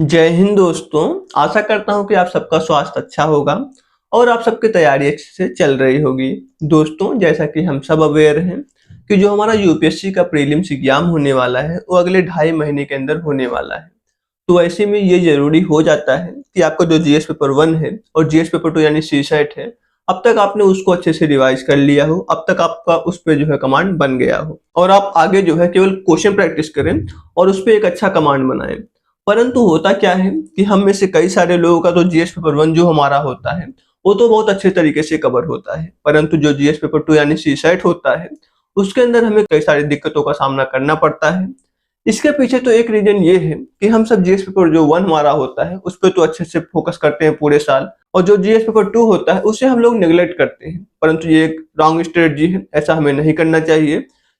जय हिंद दोस्तों। आशा करता हूँ कि आप सबका स्वास्थ्य अच्छा होगा और आप सबकी तैयारी अच्छे से चल रही होगी। दोस्तों, जैसा कि हम सब अवेयर हैं कि जो हमारा यूपीएससी का प्रीलिम्स एग्जाम होने वाला है वो अगले 2.5 महीने के अंदर होने वाला है। तो ऐसे में ये जरूरी हो जाता है कि आपका जो जीएस पेपर 1 है और जीएस पेपर 2 यानी सीसेट है, अब तक आपने उसको अच्छे से रिवाइज कर लिया हो, अब तक आपका उस पे जो है कमांड बन गया हो और आप आगे जो है केवल क्वेश्चन प्रैक्टिस करें और उस पे एक अच्छा कमांड बनाएं। परंतु होता क्या है कि हम में से कई सारे लोगों का तो जीएस पेपर 1 जो हमारा होता है वो तो बहुत अच्छे तरीके से कवर होता है, परंतु जो जीएस पेपर 2 यानी सीसेट होता है उसके अंदर हमें कई सारी दिक्कतों का सामना करना पड़ता है। इसके पीछे तो एक रीजन ये है कि हम सब जीएस पेपर जो 1 हमारा होता है उस पर तो अच्छे से फोकस करते हैं पूरे साल, और जो जीएस पेपर 2 होता है उसे हम लोग नेग्लेक्ट करते हैं। परंतु ये एक रॉन्ग स्ट्रेटजी है, ऐसा हमें नहीं करना चाहिए,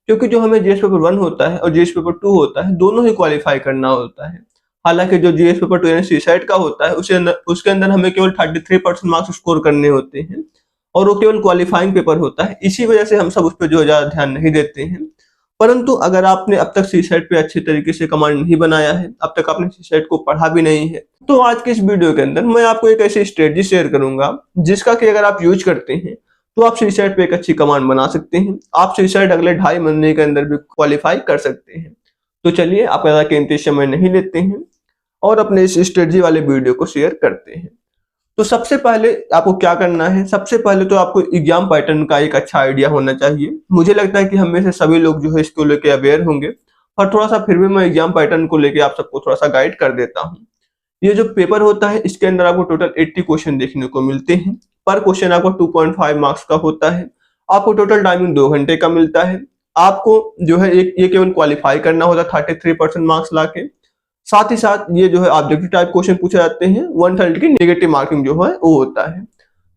क्योंकि जो हमें जीएस पेपर 1 होता है और जीएस पेपर 2 होता है दोनों ही क्वालिफाई करना होता है। हालांकि जो जीएस पेपर 2 यानी सीसेट का होता है उसके अंदर हमें केवल 33% मार्क्स स्कोर करने होते हैं और वो केवल क्वालिफाइंग पेपर होता है। इसी वजह से हम सब उस पर जो ज्यादा ध्यान नहीं देते हैं। परंतु अगर आपने अब तक सीसेट पे अच्छे तरीके से कमांड नहीं बनाया है, अब तक आपने सीसेट को पढ़ा भी नहीं है, तो आज के इस वीडियो के अंदर मैं आपको एक ऐसी स्ट्रेटजी शेयर करूंगा जिसका कि अगर आप यूज करते हैं तो आप सीसेट पे एक अच्छी कमांड बना सकते हैं। आप सीसेट अगले 2.5 महीने के अंदर भी क्वालिफाई कर सकते हैं। तो चलिए, आप ज्यादा कीमती समय नहीं लेते हैं और अपने इस स्ट्रेटजी वाले वीडियो को शेयर करते हैं। तो सबसे पहले आपको क्या करना है, सबसे पहले तो आपको एग्जाम पैटर्न का एक अच्छा आइडिया होना चाहिए। मुझे लगता है कि हम में से सभी लोग जो है इसको लेके अवेयर होंगे, पर थोड़ा सा फिर भी मैं एग्जाम पैटर्न को लेके आप सबको थोड़ा सा गाइड कर देता हूँ। ये जो पेपर होता है इसके अंदर आपको टोटल 80 क्वेश्चन देखने को मिलते हैं। पर क्वेश्चन आपको 2.5 मार्क्स का होता है। आपको टोटल टाइमिंग 2 घंटे का मिलता है। आपको जो है एक ये केवल क्वालिफाई करना होता है 33% मार्क्स लाके। साथ ही साथ ये जो है ऑब्जेक्टिव टाइप क्वेश्चन पूछे जाते हैं, 130 की नेगेटिव मार्किंग जो है वो होता है।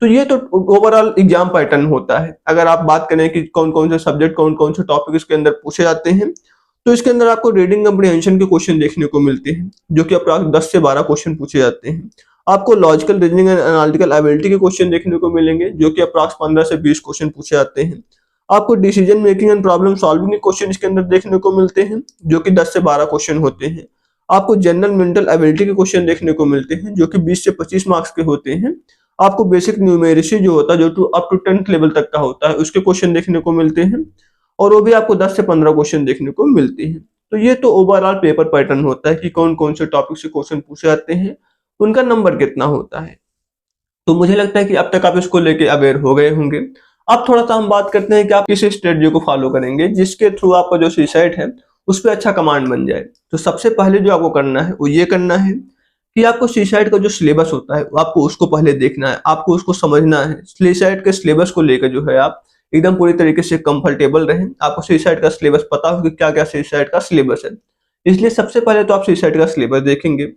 तो ये तो ओवरऑल एग्जाम पैटर्न होता है। अगर आप बात करें कि कौन कौन से सब्जेक्ट कौन कौन से टॉपिक इसके अंदर पूछे जाते हैं, तो इसके अंदर आपको रीडिंग कम्प्रीहेंशन के क्वेश्चन देखने को मिलते हैं जो कि अप्रॉक्स 10 से 12 क्वेश्चन पूछे जाते हैं। आपको logical reasoning and analytical ability के क्वेश्चन देखने को मिलेंगे जो कि अप्रॉक्स 15 से 20 क्वेश्चन पूछे जाते हैं। आपको decision making and problem solving के क्वेश्चन इसके अंदर देखने को मिलते हैं जो कि 10 से 12 क्वेश्चन होते हैं। आपको जनरल मेंटल एबिलिटी के क्वेश्चन देखने को मिलते हैं जो कि 20 से 25 मार्क्स के होते हैं। आपको बेसिक न्यूमेरिसी जो होता है जो अप टू 10th लेवल तक का होता है उसके क्वेश्चन देखने को मिलते हैं, और वो भी आपको 10 से 15 क्वेश्चन देखने को मिलते हैं। तो ये तो ओवरऑल पेपर पैटर्न होता है कि कौन कौन से टॉपिक से क्वेश्चन पूछे जाते हैं, उनका नंबर कितना होता है। तो मुझे लगता है कि अब तक आप इसको लेके अवेयर हो गए होंगे। अब थोड़ा सा हम बात करते हैं कि आप किस स्ट्रेटजी को फॉलो करेंगे जिसके थ्रू आपका जो सीसेट है उस पर अच्छा कमांड बन जाए। तो सबसे पहले जो आपको करना है वो ये करना है कि आपको सीसेट का जो सिलेबस होता है आपको उसको पहले देखना है, आपको उसको समझना है। सीसेट के सिलेबस को लेकर जो है आप एकदम पूरी तरीके से कंफर्टेबल रहें। आपको सीसेट का सिलेबस पता हो कि क्या क्या सीसेट का सिलेबस है, इसलिए सबसे पहले तो आप सीसेट का सिलेबस देखेंगे।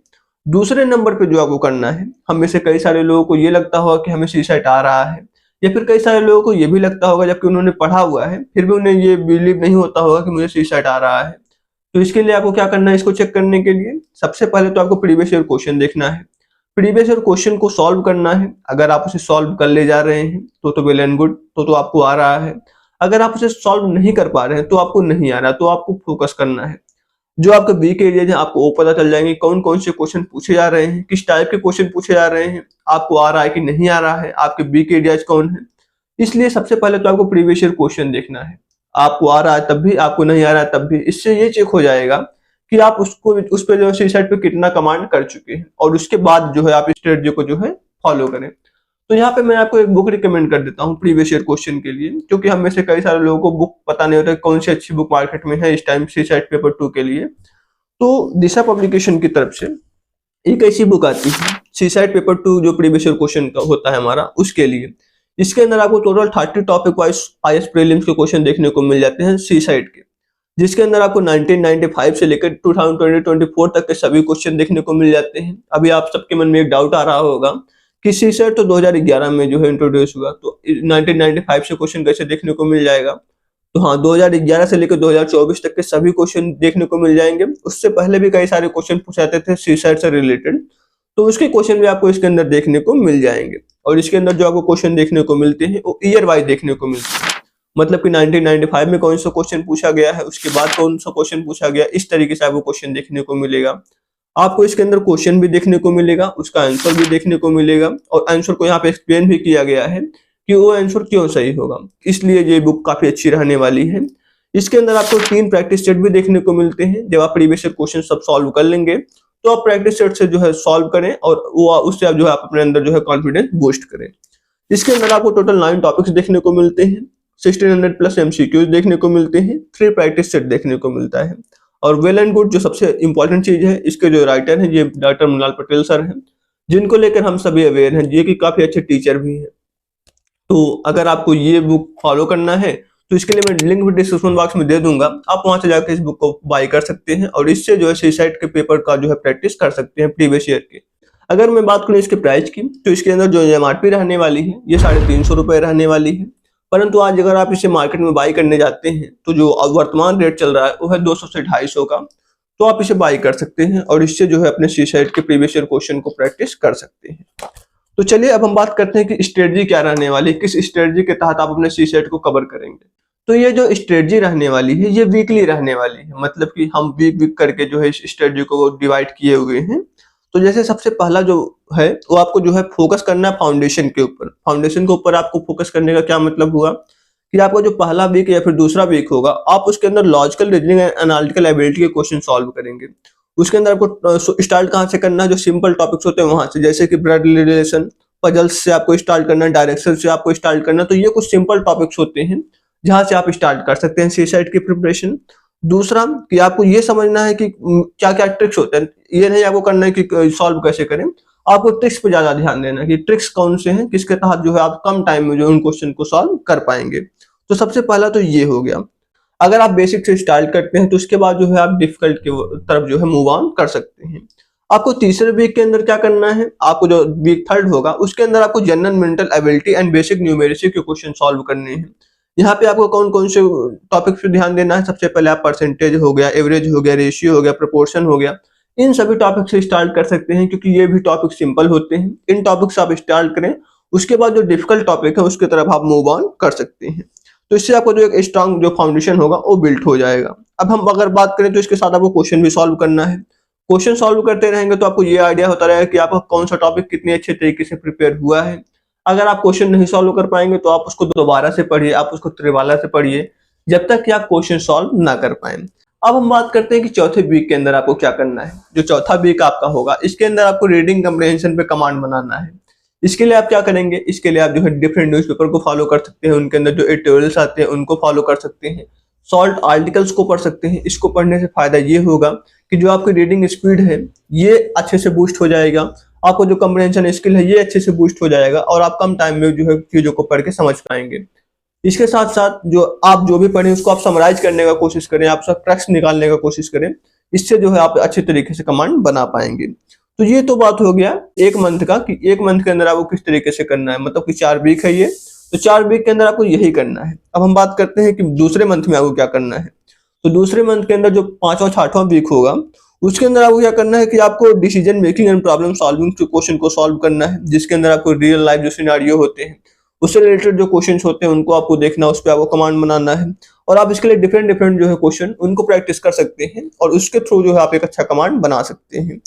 दूसरे नंबर पे जो आपको करना है, हम में से कई सारे लोगों को ये लगता होगा कि हमें सीसेट आ रहा है, या फिर कई सारे लोगों को ये भी लगता होगा जबकि उन्होंने पढ़ा हुआ है फिर भी उन्हें ये बिलीव नहीं होता होगा कि मुझे सीसेट आ रहा है। तो इसके लिए आपको क्या करना है, इसको चेक करने के लिए सबसे पहले तो आपको प्रीवियस ईयर क्वेश्चन देखना है। प्रीवियस ईयर क्वेश्चन को सॉल्व करना है। अगर आप उसे सॉल्व कर ले जा रहे हैं तो वेल एंड गुड, तो आपको आ रहा है। अगर आप उसे सॉल्व नहीं कर पा रहे हैं तो आपको नहीं आ रहा, तो आपको फोकस करना है। जो आपके वीक एरिया है आपको वो पता चल जाएंगे कौन कौन से क्वेश्चन पूछे जा रहे हैं, किस टाइप के क्वेश्चन पूछे जा रहे हैं, आपको आ रहा है कि नहीं आ रहा है, आपके वीक एरियाज कौन है। इसलिए सबसे पहले तो आपको प्रीवियस ईयर क्वेश्चन देखना है। आपको आ रहा है तब भी, आपको नहीं आ रहा है तब भी। इससे ये चेक हो जाएगा कि आप उसको उस पर जो है सीसेट पे कितना कमांड कर चुके हैं, और उसके बाद जो है आप स्ट्रेटजी को जो है फॉलो करें। तो यहाँ पे मैं आपको एक बुक रिकमेंड कर देता हूँ प्रीवियस ईयर क्वेश्चन के लिए, क्योंकि हम में से कई सारे लोगों को बुक पता नहीं होता कौन सी अच्छी बुक मार्केट में है इस टाइम सीसेट पेपर 2 के लिए। तो दिशा पब्लिकेशन की तरफ से एक ऐसी बुक आती है सीसेट पेपर 2 जो प्रीवियस ईयर क्वेश्चन का होता है हमारा, उसके लिए। इसके अंदर आपको total 30 topic wise IAS prelims के क्वेश्चन देखने को मिल जाते हैं सीसेट के, जिसके अंदर आपको 1995 से लेकर 2024 तक के सभी क्वेश्चन देखने को मिल जाते हैं। अभी आप सबके मन में एक डाउट आ रहा होगा कि सीसेट तो 2011 में जो है इंट्रोड्यूस हुआ, तो 1995 से क्वेश्चन कैसे देखने को मिल जाएगा। तो हाँ, 2011 से लेकर 2024 तक के सभी क्वेश्चन देखने को मिल जाएंगे। उससे पहले भी कई सारे क्वेश्चन पूछे जाते थे सीसेट से रिलेटेड, तो उसके क्वेश्चन भी आपको इसके अंदर देखने को मिल जाएंगे। और इसके अंदर जो आपको क्वेश्चन देखने को मिलते हैं वो ईयर वाइज देखने को मिलते हैं, मतलब कि 1995 में कौन सा क्वेश्चन पूछा गया है, उसके बाद कौन सा क्वेश्चन पूछा गया, इस तरीके से आपको क्वेश्चन देखने को मिलेगा। आपको इसके अंदर क्वेश्चन भी देखने को मिलेगा, उसका आंसर भी देखने को मिलेगा और आंसर को यहाँ पे एक्सप्लेन भी किया गया है कि वो आंसर क्यों सही होगा। इसलिए ये बुक काफी अच्छी रहने वाली है। इसके अंदर आपको 3 प्रैक्टिस सेट भी देखने को मिलते हैं। जब आप प्रीवियस ईयर क्वेश्चन सब सॉल्व कर लेंगे तो आप प्रैक्टिस सेट से जो है सॉल्व करें और वो उससे आप जो है आप अपने अंदर जो है कॉन्फिडेंस बूस्ट करें। इसके अंदर आपको टोटल 9 टॉपिक्स देखने को मिलते हैं, 1600 प्लस एमसीक्यूज देखने को मिलते हैं, 3 प्रैक्टिस सेट देखने को मिलता है। और वेल एंड गुड जो सबसे इंपॉर्टेंट चीज है, इसके जो राइटर हैं ये डॉक्टर मृणाल पटेल सर हैं, जिनको लेकर हम सभी अवेयर हैं, ये कि काफी अच्छे टीचर भी हैं। तो अगर आपको ये बुक फॉलो करना है तो इसके लिए मैं लिंक भी डिस्क्रिप्शन बॉक्स में दे दूंगा, आप वहां से जाकर इस बुक को बाय कर सकते हैं और इससे जो है सीसाइट के पेपर का जो है प्रैक्टिस कर सकते हैं प्रीवियस ईयर के। अगर मैं बात करूं इसके प्राइस की तो इसके अंदर जो एमआरपी रहने वाली है ये 350 रुपए रहने वाली है, परंतु आज अगर आप इसे मार्केट में बाई करने जाते हैं तो जो वर्तमान रेट चल रहा है वो है 200 से 250 का, तो आप इसे बाई कर सकते हैं और इससे जो है अपने सीसाइट के प्रीवियस ईयर क्वेश्चन को प्रैक्टिस कर सकते हैं। तो चलिए अब हम बात करते हैं कि स्ट्रेटजी क्या रहने वाली है, किस स्ट्रेटजी के तहत आप अपने सीसेट को कवर करेंगे। तो ये जो स्ट्रेटजी रहने वाली है ये वीकली रहने वाली है, मतलब कि हम वीक करके जो है इस स्ट्रेटजी को डिवाइड किए हुए हैं। तो जैसे सबसे पहला जो है वो आपको जो है फोकस करना है फाउंडेशन के ऊपर। फाउंडेशन के ऊपर आपको फोकस करने का क्या मतलब हुआ कि आपका जो पहला वीक या फिर दूसरा वीक होगा आप उसके अंदर logical reasoning and analytical ability के क्वेश्चन सॉल्व करेंगे। उसके अंदर आपको स्टार्ट कहाँ से करना है, जो सिंपल टॉपिक्स होते हैं वहां से, जैसे कि ब्लड रिलेशन, पजल्स से आपको स्टार्ट करना है, डायरेक्शन से आपको स्टार्ट करना, तो ये कुछ सिंपल टॉपिक्स होते हैं जहां से आप स्टार्ट कर सकते हैं सीसाइट की प्रिपरेशन। दूसरा कि आपको ये समझना है कि क्या क्या ट्रिक्स होते हैं, ये नहीं आपको करना है कि सॉल्व कैसे करें, आपको ट्रिक्स पे ज्यादा ध्यान देना है कि ट्रिक्स कौन से हैं किसके तहत जो है आप कम टाइम में जो उन क्वेश्चन को सॉल्व कर पाएंगे। तो सबसे पहला तो ये हो गया। अगर आप बेसिक से स्टार्ट करते हैं तो उसके बाद जो है आप डिफिकल्ट की तरफ जो है मूव ऑन कर सकते हैं। आपको तीसरे वीक के अंदर क्या करना है, आपको जो वीक थर्ड होगा उसके अंदर आपको general mental ability and basic numeracy के क्वेश्चन सॉल्व करने हैं। यहाँ पे आपको कौन कौन से टॉपिक पे ध्यान देना है, सबसे पहले आप परसेंटेज हो गया, एवरेज हो गया, रेशियो हो गया, प्रोपोर्शन हो गया, इन सभी टॉपिक से स्टार्ट कर सकते हैं क्योंकि ये भी टॉपिक सिंपल होते हैं। इन टॉपिक से आप स्टार्ट करें, उसके बाद जो डिफिकल्ट टॉपिक है उसके तरफ आप मूव ऑन कर सकते हैं। तो इससे आपको जो एक स्ट्रांग जो फाउंडेशन होगा वो बिल्ड हो जाएगा। अब हम अगर बात करें तो इसके साथ आपको क्वेश्चन भी सॉल्व करना है। क्वेश्चन सॉल्व करते रहेंगे तो आपको ये आइडिया होता रहेगा कि आपका कौन सा टॉपिक कितने अच्छे तरीके से प्रिपेयर हुआ है। अगर आप क्वेश्चन नहीं सॉल्व कर पाएंगे तो आप उसको दोबारा से पढ़िए, आप उसको त्रिवाला से पढ़िए, जब तक कि आप क्वेश्चन सॉल्व ना कर पाए। अब हम बात करते हैं कि चौथे वीक के अंदर आपको क्या करना है। जो चौथा वीक आपका होगा इसके अंदर आपको रीडिंग कम्प्रिहेंशन पे कमांड बनाना है। इसके लिए आप क्या करेंगे, इसके लिए आप जो है डिफरेंट न्यूज़पेपर को फॉलो कर सकते हैं, उनके अंदर जो एडिटोरियल्स आते हैं उनको फॉलो कर सकते हैं, सॉल्ट आर्टिकल्स को पढ़ सकते हैं। इसको पढ़ने से फायदा ये होगा कि जो आपकी रीडिंग स्पीड है ये अच्छे से बूस्ट हो जाएगा, आपको जो कम्प्रिहेंशन स्किल है ये अच्छे से बूस्ट हो जाएगा और आप कम टाइम में जो है चीजों को पढ़ के समझ पाएंगे। इसके साथ साथ जो आप जो भी पढ़ें उसको आप समराइज करने का कोशिश करें, आप सब ट्रैक्स निकालने का कोशिश करें, इससे जो है आप अच्छे तरीके से कमांड बना पाएंगे। तो ये तो बात हो गया एक मंथ का कि एक मंथ के अंदर आपको किस तरीके से करना है, मतलब कि 4 वीक है ये, तो 4 वीक के अंदर आपको यही करना है। अब हम बात करते हैं कि दूसरे मंथ में आपको क्या करना है। तो दूसरे मंथ के अंदर जो 5वां 6वां वीक होगा उसके अंदर आपको क्या करना है कि आपको decision making and problem solving के क्वेश्चन को सॉल्व करना है, जिसके अंदर आपको रियल लाइफ जो सिनेरियो होते हैं उससे रिलेटेड जो क्वेश्चंस होते हैं उनको आपको देखना, उस पर आपको कमांड बनाना है और आप इसके लिए डिफरेंट डिफरेंट जो है क्वेश्चन उनको प्रैक्टिस कर सकते हैं और उसके थ्रू जो है आप एक अच्छा कमांड बना सकते हैं।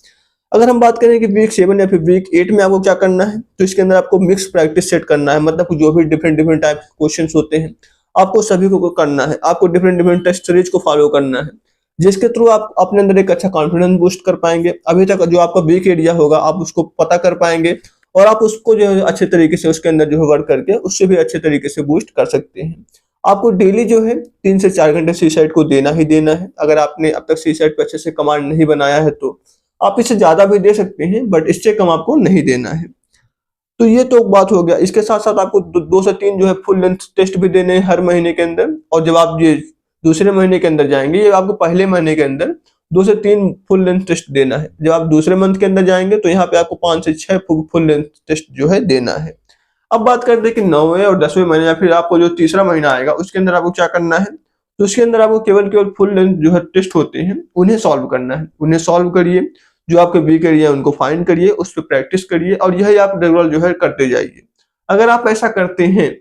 अगर हम बात करें कि वीक 7 या फिर वीक 8 में आपको क्या करना है, तो इसके अंदर आपको मिक्स प्रैक्टिस सेट करना है, मतलब जो भी डिफरेंट डिफरेंट टाइप के क्वेश्चंस होते हैं आपको सभी को करना है, आपको डिफरेंट डिफरेंट टेस्ट सीरीज को फॉलो करना है, जिसके थ्रू आप अपने अंदर एक अच्छा कॉन्फिडेंस बूस्ट कर पाएंगे। अभी तक जो आपका वीक एरिया होगा आप उसको पता कर पाएंगे और आप उसको जो है अच्छे तरीके से उसके अंदर जो है वर्क करके उससे भी अच्छे तरीके से बूस्ट कर सकते हैं। आपको डेली जो है 3 से 4 घंटे सीसाइट को देना ही देना है। अगर आपने अब तक सीसाइट पे अच्छे से कमांड नहीं बनाया है तो आप इससे ज्यादा भी दे सकते हैं, बट इससे कम आपको नहीं देना है। तो ये तो बात हो गया। इसके साथ साथ आपको 2 से 3 जो है फुल लेंथ टेस्ट भी देने हैं हर महीने के अंदर, और जब आप ये दूसरे महीने के अंदर जाएंगे, ये आपको पहले महीने के अंदर 2 से 3 फुल लेंथ टेस्ट देना है। जब आप दूसरे मंथ के अंदर जाएंगे तो यहाँ पे आपको 5 से 6 फुल लेंथ टेस्ट जो है देना है। अब बात करते हैं कि 9वें और 10वें महीने या फिर आपको जो तीसरा महीना आएगा उसके अंदर आपको क्या करना है। तो उसके अंदर आपको केवल फुल लेंथ जो है टेस्ट होते हैं उन्हें सॉल्व करना है। उन्हें सॉल्व करिए, जो आपके वीक एरिया है उनको फाइंड करिए, उस पर प्रैक्टिस करिए और यही आप रेगुलर जो है करते जाइए। अगर आप ऐसा करते हैं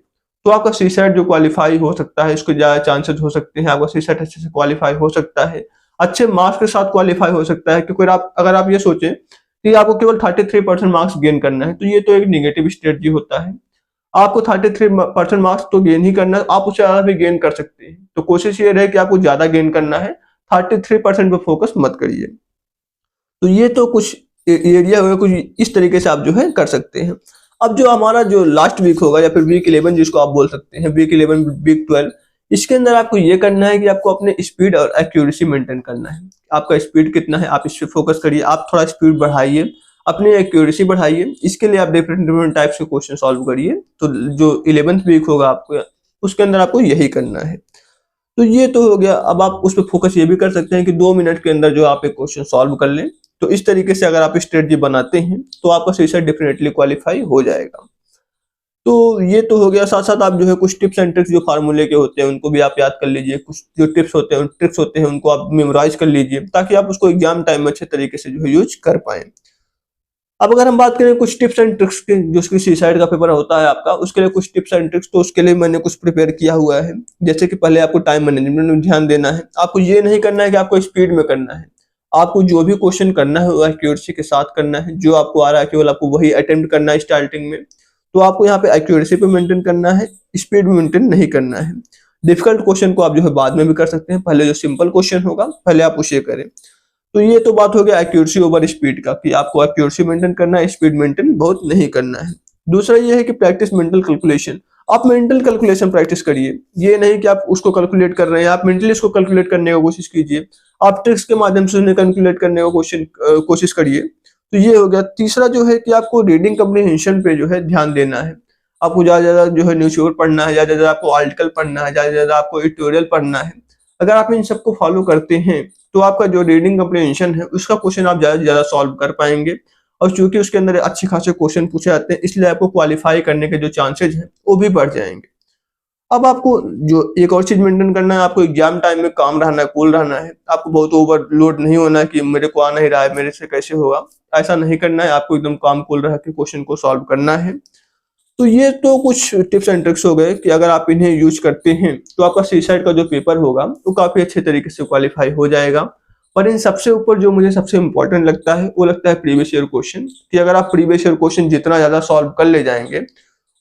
तो आपका सीसेट जो क्वालिफाई हो सकता है, इसके ज्यादा चांसेस हो सकते हैं, आपका सीसेट अच्छे से क्वालिफाई हो सकता है। अच्छे मार्क्स के साथ क्वालिफाई हो सकता है। क्योंकि अगर आप ये सोचें कि आपको केवल 33% मार्क्स गेन करना है, तो ये तो एक नेगेटिव स्ट्रेटजी होता है। आपको 33% मार्क्स तो गेन ही करना है, आप उससे ज्यादा भी गेन कर सकते हैं। तो कोशिश ये रहे कि आपको ज्यादा गेन करना है, 33% पे फोकस मत करिए। तो ये तो कुछ एरिया हुए, कुछ इस तरीके से आप जो है कर सकते हैं। अब जो हमारा जो लास्ट वीक होगा या फिर वीक 11 जिसको आप बोल सकते हैं, वीक 11 वीक 12, इसके अंदर आपको ये करना है कि आपको अपने स्पीड और एक्यूरेसी मेंटेन करना है। आपका स्पीड कितना है आप इस पे फोकस करिए, आप थोड़ा स्पीड बढ़ाइए, अपनी एक्यूरेसी बढ़ाइए। इसके लिए आप डिफरेंट डिफरेंट टाइप्स के क्वेश्चन सॉल्व करिए। तो जो 11th वीक होगा आपको, उसके अंदर आपको यही करना है। तो ये तो हो गया। अब आप उस पर फोकस ये भी कर सकते हैं कि 2 मिनट के अंदर जो आप एक क्वेश्चन सॉल्व कर लें। तो इस तरीके से अगर आप स्ट्रेटजी बनाते हैं तो आपका सीसेट डेफिनेटली क्वालिफाई हो जाएगा। तो ये तो हो गया। साथ साथ आप जो है कुछ टिप्स एंड ट्रिक्स जो फार्मूले के होते हैं उनको भी आप याद कर लीजिए। कुछ जो टिप्स होते हैं, ट्रिक्स होते हैं, उनको आप मेमोराइज कर लीजिए ताकि आप उसको एग्जाम टाइम में अच्छे तरीके से जो है यूज कर पाए। अब अगर हम बात करें कुछ टिप्स एंड ट्रिक्स की, जो सुसाइड का पेपर होता है आपका, उसके लिए कुछ टिप्स एंड ट्रिक्स, तो उसके लिए मैंने कुछ प्रिपेयर किया हुआ है। जैसे कि पहले आपको टाइम मैनेजमेंट में ध्यान देना है। आपको ये नहीं करना है कि आपको स्पीड में करना है। आपको जो भी क्वेश्चन करना है वो एक्यूरेसी के साथ करना है। जो आपको आ रहा है केवल आपको वही अटेम्प्ट करना है स्टार्टिंग में। तो आपको यहाँ पे एक्यूरेसी पे मेंटेन करना है, स्पीड में मेंटेन नहीं करना है। डिफिकल्ट क्वेश्चन को आप जो है बाद में भी कर सकते हैं, पहले जो सिंपल क्वेश्चन होगा पहले आप उसे करें। तो ये तो बात हो गया एक्यूरेसी ओवर स्पीड का, कि आपको एक्यूरेसी मेंटेन करना है, स्पीड मेंटेन बहुत नहीं करना है। दूसरा ये है कि प्रैक्टिस मेंटल कैलकुलेशन। आप मेंटल कैलकुलेशन प्रैक्टिस करिए। ये नहीं कि आप उसको कैलकुलेट कर रहे हैं, आप मेंटली उसको कैलकुलेट करने की कोशिश कीजिए। आप ट्रिक्स के माध्यम से उन्हें कैलकुलेट करने की कोशिश करिए। तो ये हो गया। तीसरा जो है कि आपको रीडिंग कम्प्रीहेंशन पे जो है ध्यान देना है। आपको ज्यादा ज्यादा जो है न्यूज़पेपर पढ़ना है, ज्यादा ज्यादा आपको आर्टिकल पढ़ना है, ज्यादा ज्यादा आपको एडिटोरियल पढ़ना है। अगर आप इन सबको फॉलो करते हैं तो आपका जो रीडिंग कम्प्रीहेंशन है उसका क्वेश्चन आप ज्यादा से ज्यादा सॉल्व कर पाएंगे। और चूंकि उसके अंदर अच्छे खासे क्वेश्चन पूछे जाते हैं, इसलिए आपको क्वालिफाई करने के जो चांसेज हैं वो भी बढ़ जाएंगे। अब आपको जो एक और चीज मेंटेन करना है, आपको एग्जाम टाइम में काम रहना है, कूल रहना है। आपको बहुत ओवरलोड नहीं होना है कि मेरे को आ नहीं रहा है, मेरे से कैसे होगा, ऐसा नहीं करना है। आपको एकदम काम कूल रह के क्वेश्चन को सॉल्व करना है। तो ये तो कुछ टिप्स एंड ट्रिक्स हो गए कि अगर आप इन्हें यूज करते हैं तो आपका सीसाइड का जो पेपर होगा वो काफी अच्छे तरीके से क्वालिफाई हो जाएगा। पर इन सबसे ऊपर जो मुझे सबसे इंपॉर्टेंट लगता है वो लगता है प्रीवियस ईयर क्वेश्चन, कि अगर आप प्रीवियस ईयर क्वेश्चन जितना ज्यादा सॉल्व कर ले जाएंगे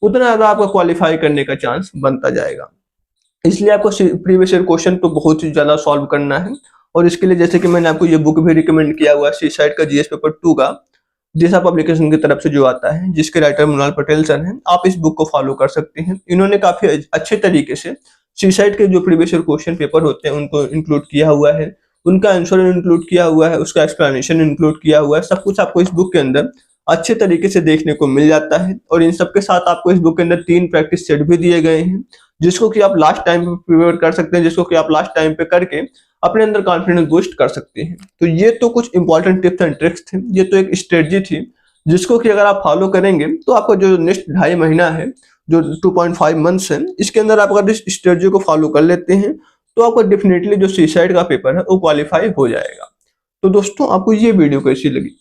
उतना ज्यादा आपका क्वालिफाई करने का चांस बनता जाएगा। इसलिए आपको प्रीवियस ईयर क्वेश्चन तो बहुत ही ज्यादा सॉल्व करना है। और इसके लिए जैसे कि मैंने आपको ये बुक भी रिकमेंड किया हुआ है, सीसाइड का जीएस पेपर 2 का, दिशा पब्लिकेशन की तरफ से जो आता है, जिसके राइटर मृणाल पटेल सर हैं। आप इस बुक को फॉलो कर सकते हैं। इन्होंने काफी अच्छे तरीके से सुसाइड के जो प्रीवियस ईयर क्वेश्चन पेपर होते हैं उनको इंक्लूड किया हुआ है, उनका आंसर इंक्लूड किया हुआ है, उसका एक्सप्लेनेशन इंक्लूड किया हुआ है। सब कुछ आपको इस बुक के अंदर अच्छे तरीके से देखने को मिल जाता है। और इन सब के साथ आपको इस बुक के अंदर 3 प्रैक्टिस सेट भी दिए गए हैं, जिसको कि आप लास्ट टाइम पे प्रिपेयर कर सकते हैं, जिसको कि आप लास्ट टाइम पे करके अपने अंदर कॉन्फिडेंस बूस्ट कर सकते हैं। तो ये तो कुछ इंपॉर्टेंट टिप्स एंड ट्रिक्स थे, ये तो एक स्ट्रेटजी थी जिसको कि अगर आप फॉलो करेंगे तो आपका जो नेक्स्ट 2.5 महीना है, जो 2.5 मंथ्स है, इसके अंदर आप अगर इस स्ट्रेटजी को फॉलो कर लेते हैं तो आपका डेफिनेटली जो सुसाइड का पेपर है वो क्वालिफाई हो जाएगा। तो दोस्तों, आपको ये वीडियो कैसी लगी,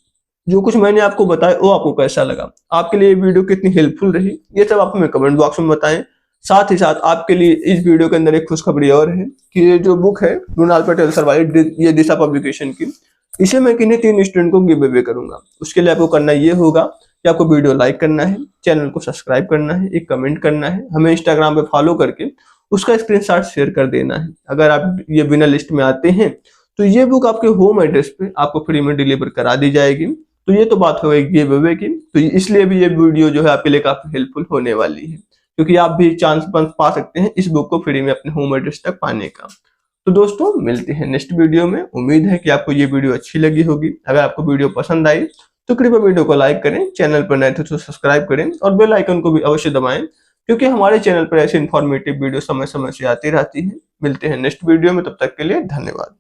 जो कुछ मैंने आपको बताया वो आपको कैसा लगा, आपके लिए ये वीडियो कितनी हेल्पफुल रही, ये सब आप हमें कमेंट बॉक्स में बताएं। साथ ही साथ आपके लिए इस वीडियो के अंदर एक खुशखबरी और है कि ये जो बुक है मृणाल पटेल सर वाली, ये दिशा पब्लिकेशन की, इसे मैं किन्हीं 3 स्टूडेंट को गिव अवे करूंगा। उसके लिए आपको करना ये होगा कि आपको वीडियो लाइक करना है, चैनल को सब्सक्राइब करना है, एक कमेंट करना है, हमें इंस्टाग्राम पे फॉलो करके उसका स्क्रीनशॉट शेयर कर देना है। अगर आप ये विनर लिस्ट में आते हैं तो ये बुक आपके होम एड्रेस पे आपको फ्री में डिलीवर करा दी जाएगी। तो ये तो बात हो गई गिव अवे की। तो इसलिए भी ये वीडियो जो है आपके लिए काफी हेल्पफुल होने वाली है, क्योंकि आप भी चांस पा सकते हैं इस बुक को फ्री में अपने होम एड्रेस तक पाने का। तो दोस्तों, मिलते हैं नेक्स्ट वीडियो में। उम्मीद है कि आपको ये वीडियो अच्छी लगी होगी। अगर आपको वीडियो पसंद आई तो कृपया वीडियो को लाइक करें, चैनल पर नए थे तो सब्सक्राइब करें और बेल आइकन को भी अवश्य दबाएं, क्योंकि हमारे चैनल पर ऐसे इन्फॉर्मेटिव वीडियो समय समय से आती रहती है। मिलते हैं नेक्स्ट वीडियो में, तब तक के लिए धन्यवाद।